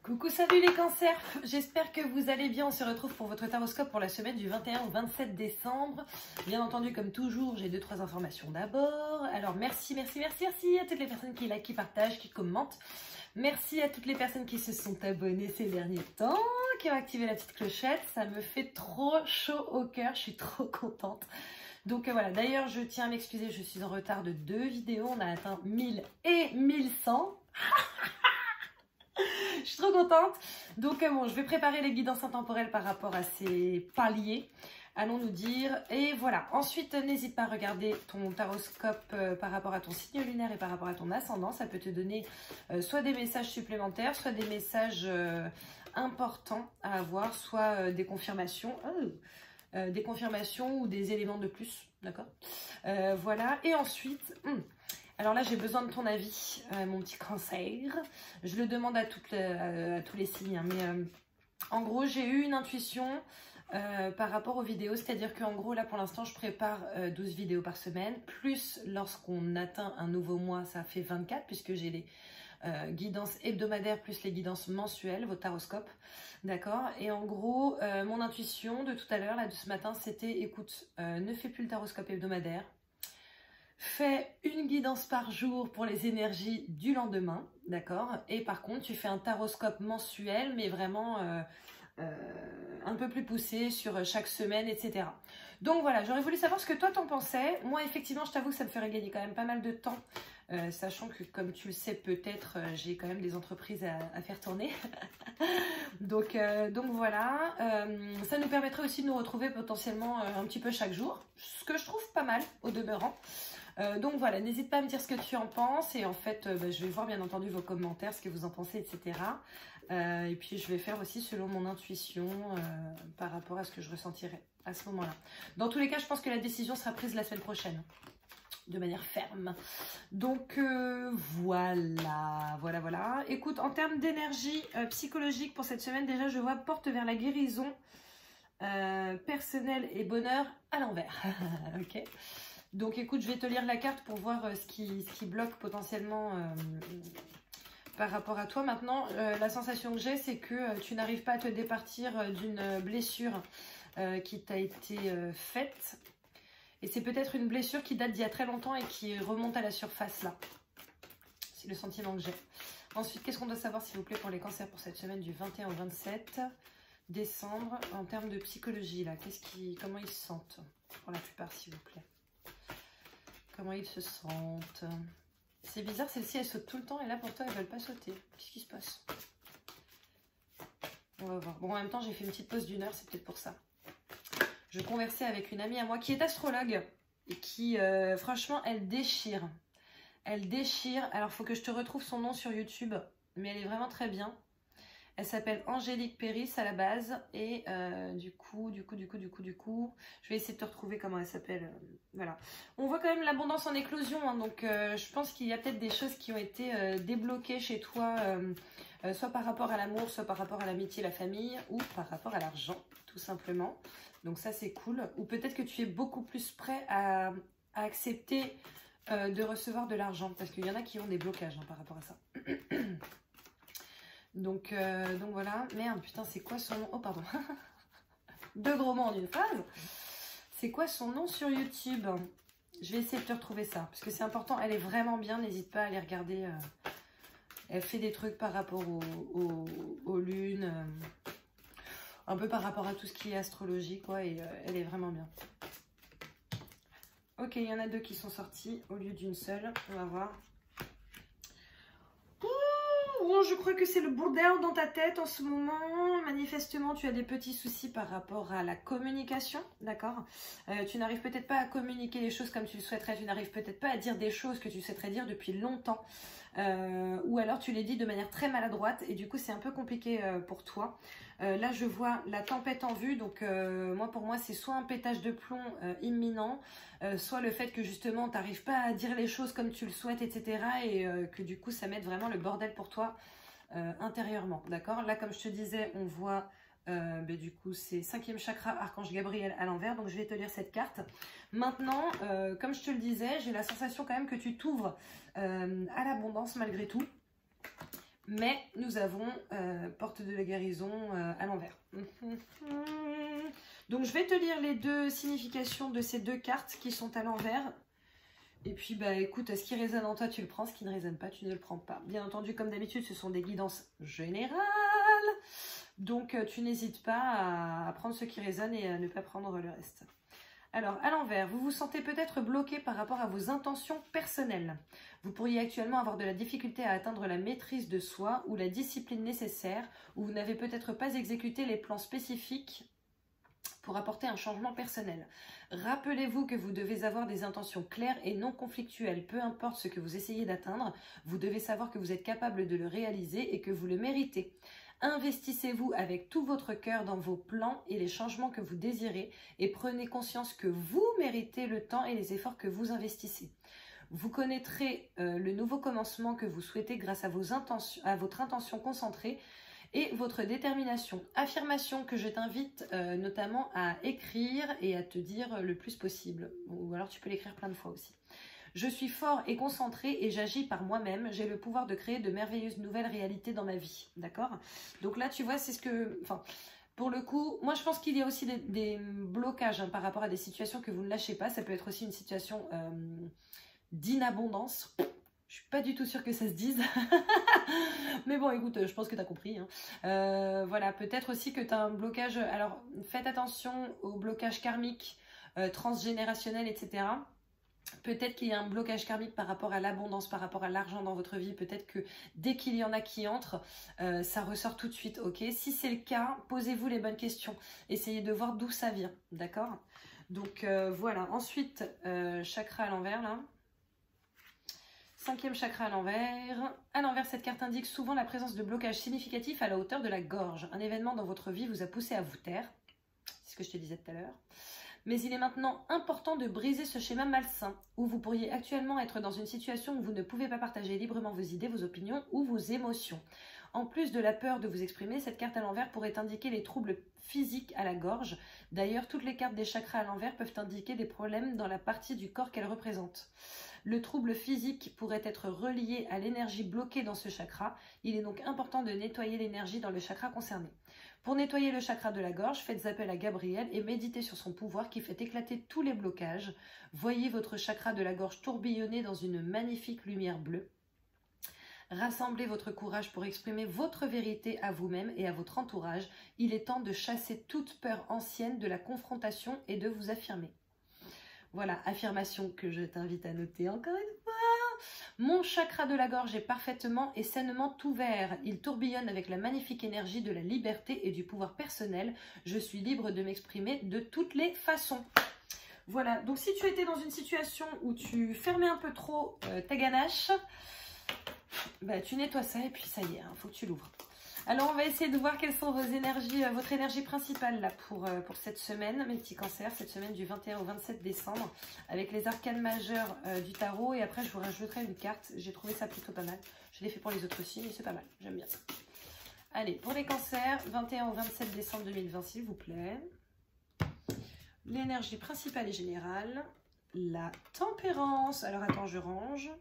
Coucou, salut les cancers, j'espère que vous allez bien. On se retrouve pour votre taroscope pour la semaine du 21 au 27 décembre. Bien entendu, comme toujours, j'ai 2-3 informations d'abord. Alors merci à toutes les personnes qui likent, qui partagent, qui commentent. Merci à toutes les personnes qui se sont abonnées ces derniers temps, qui ont activé la petite clochette. Ça me fait trop chaud au cœur, je suis trop contente. Donc voilà, d'ailleurs je tiens à m'excuser, je suis en retard de 2 vidéos. On a atteint 1000 et 1100. Je suis trop contente. Donc bon, je vais préparer les guidances intemporelles par rapport à ces paliers, allons nous dire. Et voilà, ensuite n'hésite pas à regarder ton taroscope par rapport à ton signe lunaire et par rapport à ton ascendant. Ça peut te donner soit des messages supplémentaires, soit des messages importants à avoir, soit des confirmations. Des confirmations ou des éléments de plus, d'accord, voilà. Et ensuite, alors là j'ai besoin de ton avis, mon petit cancer. Je le demande à tous les signes, hein, mais en gros j'ai eu une intuition par rapport aux vidéos, c'est-à-dire qu'en gros là pour l'instant je prépare 12 vidéos par semaine, plus lorsqu'on atteint un nouveau mois ça fait 24, puisque j'ai les guidances hebdomadaires plus les guidances mensuelles, vos taroscopes, d'accord. Et en gros, mon intuition de tout à l'heure, là de ce matin, c'était écoute, ne fais plus le taroscope hebdomadaire, fais une guidance par jour pour les énergies du lendemain, d'accord. Et par contre, tu fais un taroscope mensuel, mais vraiment un peu plus poussé sur chaque semaine, etc. Donc voilà, j'aurais voulu savoir ce que toi t'en pensais. Moi, effectivement, je t'avoue que ça me ferait gagner quand même pas mal de temps. Sachant que, comme tu le sais peut-être, j'ai quand même des entreprises à faire tourner. donc voilà, ça nous permettrait aussi de nous retrouver potentiellement un petit peu chaque jour, ce que je trouve pas mal au demeurant. Donc voilà, n'hésite pas à me dire ce que tu en penses. Et en fait, je vais voir bien entendu vos commentaires, ce que vous en pensez, etc. Et puis je vais faire aussi selon mon intuition par rapport à ce que je ressentirai à ce moment-là. Dans tous les cas, je pense que la décision sera prise la semaine prochaine, de manière ferme. Donc voilà. Écoute, en termes d'énergie psychologique pour cette semaine, déjà je vois porte vers la guérison personnelle et bonheur à l'envers. Ok. Donc écoute, je vais te lire la carte pour voir ce qui bloque potentiellement par rapport à toi. Maintenant, la sensation que j'ai, c'est que tu n'arrives pas à te départir d'une blessure qui t'a été faite. Et c'est peut-être une blessure qui date d'il y a très longtemps et qui remonte à la surface là. C'est le sentiment que j'ai. Ensuite, qu'est-ce qu'on doit savoir s'il vous plaît pour les cancers pour cette semaine du 21 au 27 décembre en termes de psychologie là. Comment ils se sentent pour la plupart s'il vous plaît. Comment ils se sentent. C'est bizarre, celle-ci elle saute tout le temps et là pour toi elles veulent pas sauter. Qu'est-ce qui se passe? On va voir. Bon, en même temps j'ai fait une petite pause d'1 heure, c'est peut-être pour ça. Je conversais avec une amie à moi qui est astrologue et qui, franchement, elle déchire. Elle déchire. Alors, il faut que je te retrouve son nom sur YouTube, mais elle est vraiment très bien. Elle s'appelle Angélique Péris à la base. Et du coup, je vais essayer de te retrouver comment elle s'appelle. Voilà. On voit quand même l'abondance en éclosion. Hein, donc, je pense qu'il y a peut-être des choses qui ont été débloquées chez toi, soit par rapport à l'amour, soit par rapport à l'amitié, la famille, ou par rapport à l'argent, tout simplement. Donc ça c'est cool. Ou peut-être que tu es beaucoup plus prêt à accepter de recevoir de l'argent. Parce qu'il y en a qui ont des blocages hein, par rapport à ça. donc voilà. Merde, putain, c'est quoi son nom? Oh pardon. 2 gros mots en une phrase. C'est quoi son nom sur YouTube? Je vais essayer de te retrouver ça. Parce que c'est important. Elle est vraiment bien. N'hésite pas à aller regarder. Elle fait des trucs par rapport aux lunes. Un peu par rapport à tout ce qui est astrologie, quoi, et elle est vraiment bien. Ok, il y en a 2 qui sont sortis au lieu d'une seule. On va voir. Oh, je crois que c'est le bordel dans ta tête en ce moment. Manifestement, tu as des petits soucis par rapport à la communication, d'accord. Tu n'arrives peut-être pas à communiquer les choses comme tu le souhaiterais. Tu n'arrives peut-être pas à dire des choses que tu souhaiterais dire depuis longtemps. Ou alors tu les dis de manière très maladroite et du coup c'est un peu compliqué pour toi. Là je vois la tempête en vue, donc pour moi c'est soit un pétage de plomb imminent, soit le fait que justement tu n'arrives pas à dire les choses comme tu le souhaites, etc. Et que du coup ça mette vraiment le bordel pour toi intérieurement, d'accord. Là comme je te disais on voit du coup c'est 5e chakra, Archange Gabriel à l'envers, donc je vais te lire cette carte. Maintenant, comme je te le disais, j'ai la sensation quand même que tu t'ouvres à l'abondance malgré tout. Mais nous avons porte de la guérison à l'envers. Donc je vais te lire les deux significations de ces deux cartes qui sont à l'envers. Et puis bah écoute, ce qui résonne en toi tu le prends, ce qui ne résonne pas tu ne le prends pas. Bien entendu, comme d'habitude, ce sont des guidances générales. Donc tu n'hésites pas à prendre ce qui résonne et à ne pas prendre le reste. Alors, à l'envers, vous vous sentez peut-être bloqué par rapport à vos intentions personnelles. Vous pourriez actuellement avoir de la difficulté à atteindre la maîtrise de soi ou la discipline nécessaire, ou vous n'avez peut-être pas exécuté les plans spécifiques pour apporter un changement personnel. Rappelez-vous que vous devez avoir des intentions claires et non conflictuelles. Peu importe ce que vous essayez d'atteindre, vous devez savoir que vous êtes capable de le réaliser et que vous le méritez. Investissez-vous avec tout votre cœur dans vos plans et les changements que vous désirez et prenez conscience que vous méritez le temps et les efforts que vous investissez. Vous connaîtrez le nouveau commencement que vous souhaitez grâce à votre intention concentrée et votre détermination. Affirmation que je t'invite notamment à écrire et à te dire le plus possible. Ou alors tu peux l'écrire plein de fois aussi. Je suis fort et concentré et j'agis par moi-même. J'ai le pouvoir de créer de merveilleuses nouvelles réalités dans ma vie. D'accord? Donc là, tu vois, c'est ce que... Enfin, pour le coup, moi, je pense qu'il y a aussi des blocages par rapport à des situations que vous ne lâchez pas. Ça peut être aussi une situation d'inabondance. Je suis pas du tout sûre que ça se dise. Mais bon, écoute, je pense que tu as compris. Hein. Voilà, peut-être aussi que tu as un blocage. Alors, faites attention au blocage karmique, transgénérationnel, etc. Peut-être qu'il y a un blocage karmique par rapport à l'abondance, par rapport à l'argent dans votre vie. Peut-être que dès qu'il y en a qui entrent, ça ressort tout de suite. Ok, si c'est le cas, posez-vous les bonnes questions. Essayez de voir d'où ça vient. D'accord? Donc voilà. Ensuite, chakra à l'envers là. 5e chakra à l'envers. À l'envers, cette carte indique souvent la présence de blocages significatifs à la hauteur de la gorge. Un événement dans votre vie vous a poussé à vous taire. C'est ce que je te disais tout à l'heure. Mais il est maintenant important de briser ce schéma malsain, où vous pourriez actuellement être dans une situation où vous ne pouvez pas partager librement vos idées, vos opinions ou vos émotions. En plus de la peur de vous exprimer, cette carte à l'envers pourrait indiquer les troubles physiques à la gorge. D'ailleurs, toutes les cartes des chakras à l'envers peuvent indiquer des problèmes dans la partie du corps qu'elles représentent. Le trouble physique pourrait être relié à l'énergie bloquée dans ce chakra. Il est donc important de nettoyer l'énergie dans le chakra concerné. Pour nettoyer le chakra de la gorge, faites appel à Gabriel et méditez sur son pouvoir qui fait éclater tous les blocages. Voyez votre chakra de la gorge tourbillonner dans une magnifique lumière bleue. Rassemblez votre courage pour exprimer votre vérité à vous-même et à votre entourage. Il est temps de chasser toute peur ancienne de la confrontation et de vous affirmer. Voilà, affirmation que je t'invite à noter encore une fois. Mon chakra de la gorge est parfaitement et sainement ouvert. Il tourbillonne avec la magnifique énergie de la liberté et du pouvoir personnel. Je suis libre de m'exprimer de toutes les façons. Voilà, donc si tu étais dans une situation où tu fermais un peu trop ta ganache, bah, tu nettoies ça et puis ça y est, hein, faut que tu l'ouvres. Alors on va essayer de voir quelles sont vos énergies, votre énergie principale là pour cette semaine, mes petits cancers, cette semaine du 21 au 27 décembre, avec les arcanes majeures du tarot. Et après je vous rajouterai une carte, j'ai trouvé ça plutôt pas mal. Je l'ai fait pour les autres aussi, mais c'est pas mal, j'aime bien. Allez, pour les cancers, 21 au 27 décembre 2020 s'il vous plaît. L'énergie principale et générale, la tempérance. Alors attends, je range.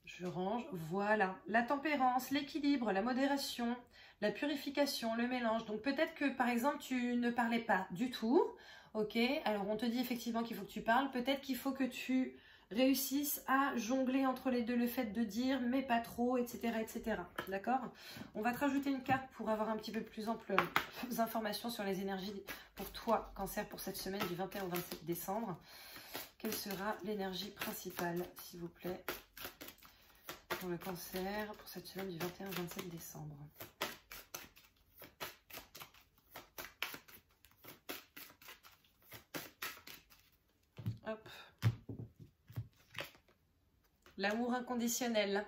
Je range, voilà, la tempérance, l'équilibre, la modération, la purification, le mélange. Donc peut-être que par exemple tu ne parlais pas du tout, ok? Alors on te dit effectivement qu'il faut que tu parles, peut-être qu'il faut que tu réussisses à jongler entre les deux, le fait de dire mais pas trop, etc. etc. D'accord? On va te rajouter une carte pour avoir un petit peu plus amples informations sur les énergies pour toi, cancer, pour cette semaine du 21 au 27 décembre. Quelle sera l'énergie principale, s'il vous plaît? Pour le cancer, pour cette semaine du 21 au 27 décembre. Hop. L'amour inconditionnel.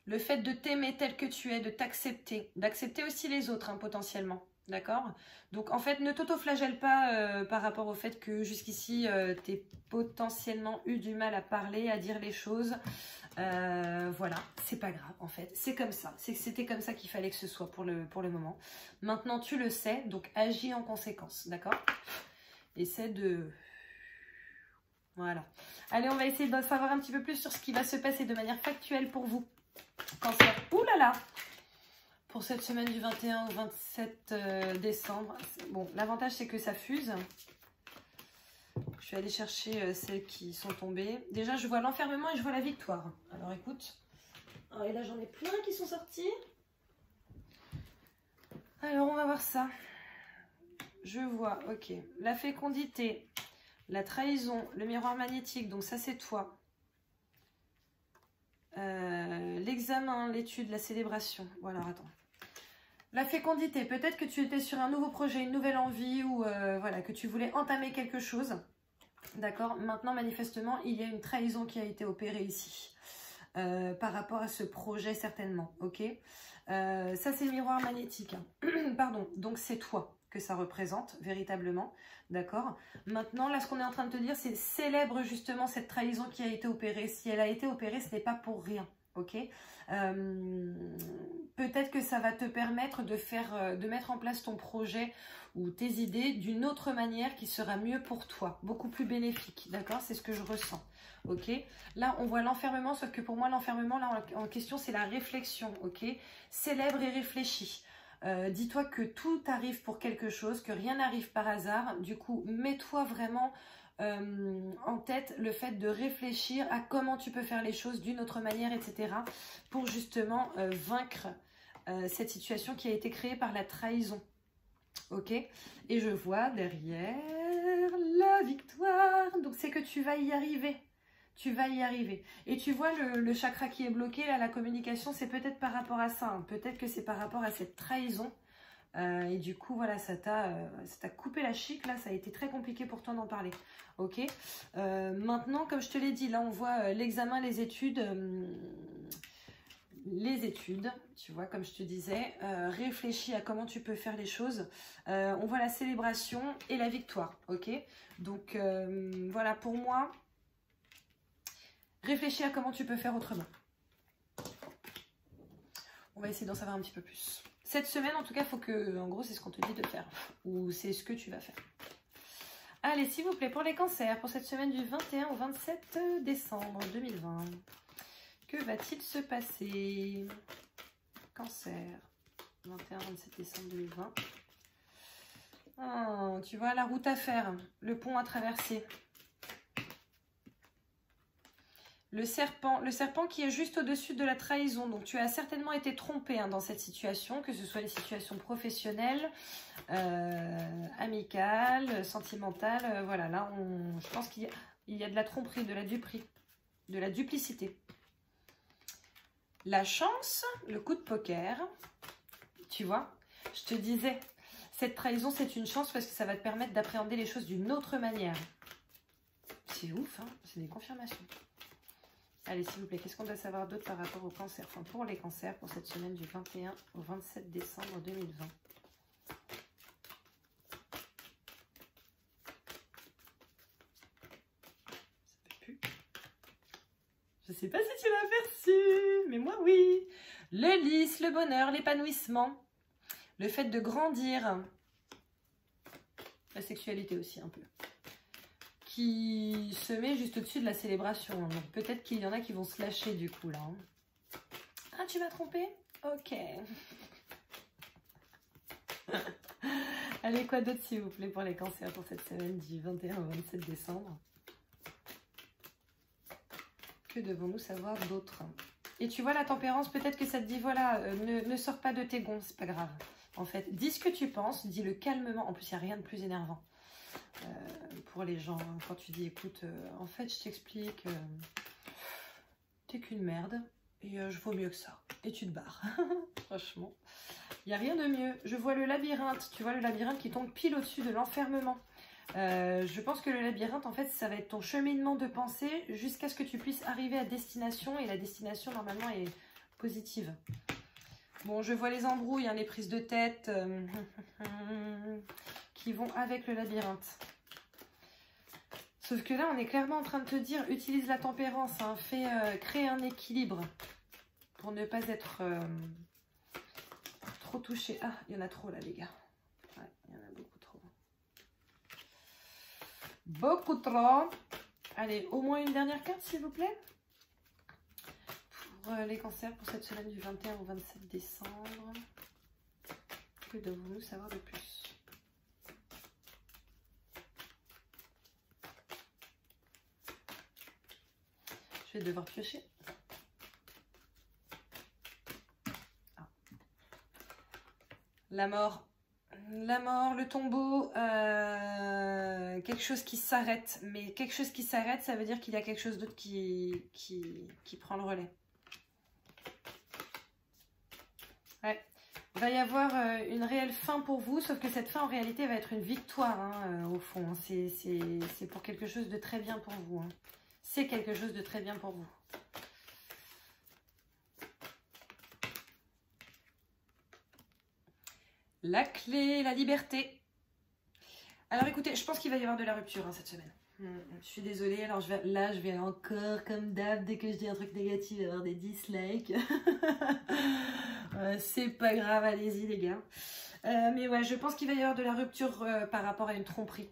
Le fait de t'aimer tel que tu es, de t'accepter. D'accepter aussi les autres, hein, potentiellement. D'accord? Donc, en fait, ne t'auto-flagelle pas par rapport au fait que jusqu'ici, tu aies potentiellement eu du mal à parler, à dire les choses. Voilà, c'est pas grave en fait, c'est comme ça, c'était comme ça qu'il fallait que ce soit pour le moment. Maintenant tu le sais, donc agis en conséquence, d'accord? Essaie de... Voilà. Allez, on va essayer de savoir un petit peu plus sur ce qui va se passer de manière factuelle pour vous. Cancer, ouh là là, pour cette semaine du 21 au 27 décembre. Bon, l'avantage c'est que ça fuse. Je vais aller chercher celles qui sont tombées. Déjà, je vois l'enfermement et je vois la victoire. Alors écoute, et là j'en ai plein qui sont sortis. Alors on va voir ça. Je vois, ok, la fécondité, la trahison, le miroir magnétique, donc ça c'est toi. L'examen, l'étude, la célébration. Voilà, attends. La fécondité, peut-être que tu étais sur un nouveau projet, une nouvelle envie ou voilà, que tu voulais entamer quelque chose. D'accord. Maintenant, manifestement, il y a une trahison qui a été opérée ici par rapport à ce projet certainement. Ok. Ça, c'est le miroir magnétique. Hein. Pardon. Donc, c'est toi que ça représente véritablement. D'accord. Maintenant, là, ce qu'on est en train de te dire, c'est célèbre justement cette trahison qui a été opérée. Si elle a été opérée, ce n'est pas pour rien. Ok. Peut-être que ça va te permettre de mettre en place ton projet ou tes idées d'une autre manière qui sera mieux pour toi, beaucoup plus bénéfique, d'accord? C'est ce que je ressens, ok? Là, on voit l'enfermement, sauf que pour moi, l'enfermement, là, en question, c'est la réflexion, ok? Célèbre et réfléchis. Dis-toi que tout arrive pour quelque chose, que rien n'arrive par hasard. Du coup, mets-toi vraiment en tête le fait de réfléchir à comment tu peux faire les choses d'une autre manière, etc. pour justement vaincre cette situation qui a été créée par la trahison. Ok, et je vois derrière la victoire. Donc c'est que tu vas y arriver. Tu vas y arriver. Et tu vois le chakra qui est bloqué, là, la communication, c'est peut-être par rapport à ça. Hein. Peut-être que c'est par rapport à cette trahison. Et du coup, voilà, ça t'a coupé la chic. Là, ça a été très compliqué pour toi d'en parler. Ok. Maintenant, comme je te l'ai dit, là, on voit l'examen, les études. Tu vois, comme je te disais, réfléchis à comment tu peux faire les choses. On voit la célébration et la victoire, ok? Donc, voilà, pour moi, réfléchis à comment tu peux faire autrement. On va essayer d'en savoir un petit peu plus. Cette semaine, en tout cas, il faut que, en gros, c'est ce qu'on te dit de faire. Ou c'est ce que tu vas faire. Allez, s'il vous plaît, pour les cancers, pour cette semaine du 21 au 27 décembre 2020. Que va-t-il se passer? Cancer, 21-27 décembre 2020. Oh, tu vois la route à faire, le pont à traverser. Le serpent qui est juste au-dessus de la trahison. Donc tu as certainement été trompé hein, dans cette situation, que ce soit les situations professionnelles, amicales, sentimentales. Voilà, là, je pense qu'il y a de la tromperie, de la duperie, de la duplicité. La chance, le coup de poker, tu vois, je te disais, cette trahison, c'est une chance parce que ça va te permettre d'appréhender les choses d'une autre manière. C'est ouf, hein, c'est des confirmations. Allez, s'il vous plaît, qu'est-ce qu'on doit savoir d'autre par rapport au cancer? Enfin, pour les cancers, pour cette semaine du 21 au 27 décembre 2020. Ça fait plus. Je sais pas si tu l'as perçu, mais moi oui. Le lys, le bonheur, l'épanouissement, le fait de grandir, la sexualité aussi un peu, qui se met juste au-dessus de la célébration. Donc peut-être qu'il y en a qui vont se lâcher du coup là. Ah, tu m'as trompé? Ok. Allez, quoi d'autre s'il vous plaît pour les cancers pour cette semaine du 21 au 27 décembre? Que devons-nous savoir d'autre? Et tu vois la tempérance, peut-être que ça te dit, voilà, ne sors pas de tes gonds, c'est pas grave. En fait, dis ce que tu penses, dis-le calmement. En plus, il n'y a rien de plus énervant pour les gens. Hein, quand tu dis, écoute, en fait, je t'explique, t'es qu'une merde et je vaux mieux que ça. Et tu te barres. Franchement, il n'y a rien de mieux. Je vois le labyrinthe, tu vois le labyrinthe qui tombe pile au-dessus de l'enfermement. Je pense que le labyrinthe, en fait, ça va être ton cheminement de pensée jusqu'à ce que tu puisses arriver à destination. Et la destination, normalement, est positive. Bon, je vois les embrouilles, hein, les prises de tête qui vont avec le labyrinthe. Sauf que là, on est clairement en train de te dire, utilise la tempérance, hein, crée un équilibre pour ne pas être trop touché. Ah, il y en a trop là, les gars. Ouais, il y en a beaucoup trop. Beaucoup trop. Allez, au moins une dernière carte, s'il vous plaît. les cancers pour cette semaine du 21 au 27 décembre. Que devons-nous savoir de plus? Je vais devoir piocher. Ah. La mort. La mort, le tombeau, quelque chose qui s'arrête. Mais quelque chose qui s'arrête, ça veut dire qu'il y a quelque chose d'autre qui prend le relais. Ouais. Il va y avoir une réelle fin pour vous, sauf que cette fin en réalité va être une victoire hein, au fond. C'est pour quelque chose de très bien pour vous. Hein. C'est quelque chose de très bien pour vous. La clé, la liberté. Alors écoutez, je pense qu'il va y avoir de la rupture hein, cette semaine. Je suis désolée, alors je vais encore comme d'hab, dès que je dis un truc négatif, avoir des dislikes. C'est pas grave, allez-y les gars. Mais ouais, je pense qu'il va y avoir de la rupture par rapport à une tromperie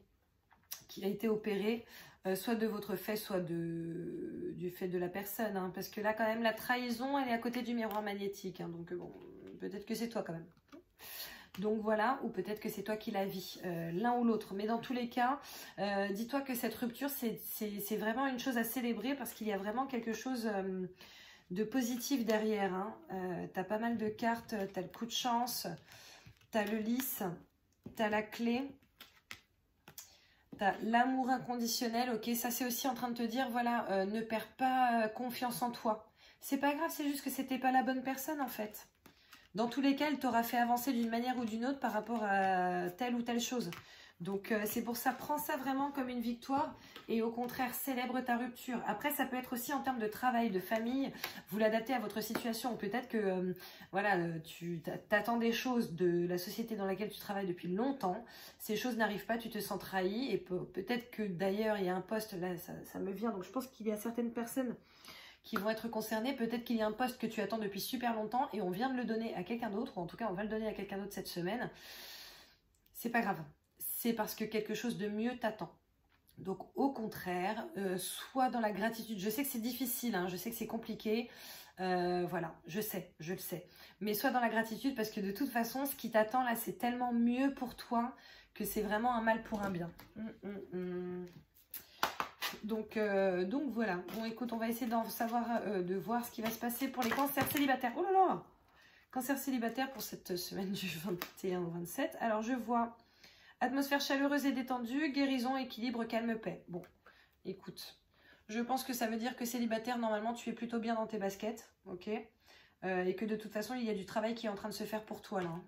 qui a été opérée, soit de votre fait, soit du fait de la personne. Hein, parce que là, quand même, la trahison, elle est à côté du miroir magnétique. Hein, donc bon, peut-être que c'est toi quand même. Donc voilà, ou peut-être que c'est toi qui la vis, l'un ou l'autre. Mais dans tous les cas, dis-toi que cette rupture, c'est vraiment une chose à célébrer parce qu'il y a vraiment quelque chose de positif derrière. Hein. Tu as pas mal de cartes, tu as le coup de chance, tu as le lys, tu as la clé, tu as l'amour inconditionnel. Ok, ça c'est aussi en train de te dire, voilà, ne perds pas confiance en toi. C'est pas grave, c'est juste que c'était pas la bonne personne en fait. Dans tous les cas, elle t'aura fait avancer d'une manière ou d'une autre par rapport à telle ou telle chose. Donc, c'est pour ça, prends ça vraiment comme une victoire et au contraire, célèbre ta rupture. Après, ça peut être aussi en termes de travail, de famille, vous l'adaptez à votre situation. Peut-être que, voilà, tu t'attends des choses de la société dans laquelle tu travailles depuis longtemps. Ces choses n'arrivent pas, tu te sens trahi et peut-être que d'ailleurs, il y a un poste, là, ça me vient. Donc, je pense qu'il y a certaines personnes qui vont être concernés. Peut-être qu'il y a un poste que tu attends depuis super longtemps et on vient de le donner à quelqu'un d'autre, ou en tout cas on va le donner à quelqu'un d'autre cette semaine. C'est pas grave, c'est parce que quelque chose de mieux t'attend. Donc au contraire, sois dans la gratitude. Je sais que c'est difficile, hein, je sais que c'est compliqué, voilà, je le sais. Mais sois dans la gratitude parce que de toute façon, ce qui t'attend là, c'est tellement mieux pour toi que c'est vraiment un mal pour un bien. Donc voilà. Bon, écoute, on va essayer d'en savoir, de voir ce qui va se passer pour les cancers célibataires. Oh là là! Cancer célibataire pour cette semaine du 21 au 27. Alors, je vois atmosphère chaleureuse et détendue, guérison, équilibre, calme, paix. Bon, écoute, je pense que ça veut dire que célibataire, normalement, tu es plutôt bien dans tes baskets, ok? Et que de toute façon, il y a du travail qui est en train de se faire pour toi, là. Hein.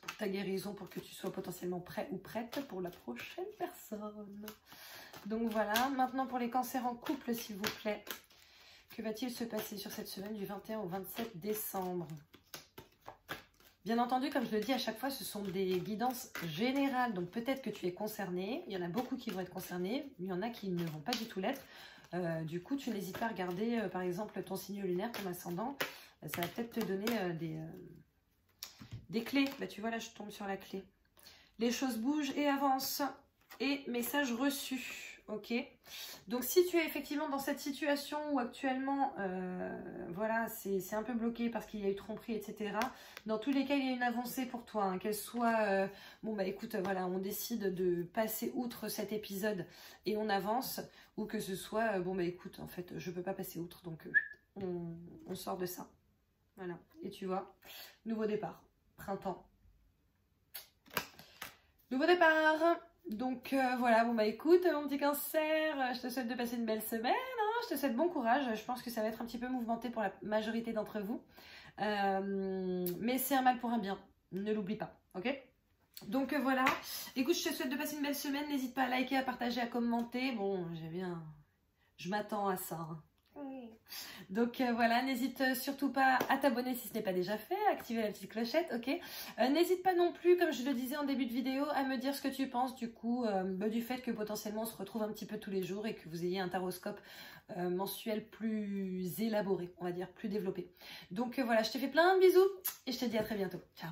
Pour ta guérison, pour que tu sois potentiellement prêt ou prête pour la prochaine personne. Donc voilà, maintenant pour les cancers en couple, s'il vous plaît. Que va-t-il se passer sur cette semaine du 21 au 27 décembre? Bien entendu, comme je le dis à chaque fois, ce sont des guidances générales. Donc peut-être que tu es concerné. Il y en a beaucoup qui vont être concernés. Il y en a qui ne vont pas du tout l'être. Du coup, tu n'hésites pas à regarder, par exemple, ton signe lunaire, ton ascendant. Ça va peut-être te donner des clés. Bah, tu vois, là, je tombe sur la clé. Les choses bougent et avancent. Et message reçu. Ok, donc si tu es effectivement dans cette situation où actuellement, voilà, c'est un peu bloqué parce qu'il y a eu tromperie, etc. Dans tous les cas, il y a une avancée pour toi, hein, qu'elle soit, bon bah écoute, voilà, on décide de passer outre cet épisode et on avance, ou que ce soit, bon bah écoute, en fait, je peux pas passer outre, donc on sort de ça. Voilà, et tu vois, nouveau départ, printemps. Nouveau départ. Donc voilà, bon bah écoute mon petit cancer, je te souhaite de passer une belle semaine, hein, je te souhaite bon courage, je pense que ça va être un petit peu mouvementé pour la majorité d'entre vous, mais c'est un mal pour un bien, ne l'oublie pas, ok? Donc voilà, écoute, je te souhaite de passer une belle semaine, n'hésite pas à liker, à partager, à commenter, bon, je m'attends à ça, hein. Donc voilà, n'hésite surtout pas à t'abonner si ce n'est pas déjà fait, à activer la petite clochette, ok? N'hésite pas non plus, comme je le disais en début de vidéo, à me dire ce que tu penses du coup du fait que potentiellement on se retrouve un petit peu tous les jours et que vous ayez un taroscope mensuel plus élaboré, on va dire, plus développé. Donc voilà, je te fais plein de bisous et je te dis à très bientôt. Ciao!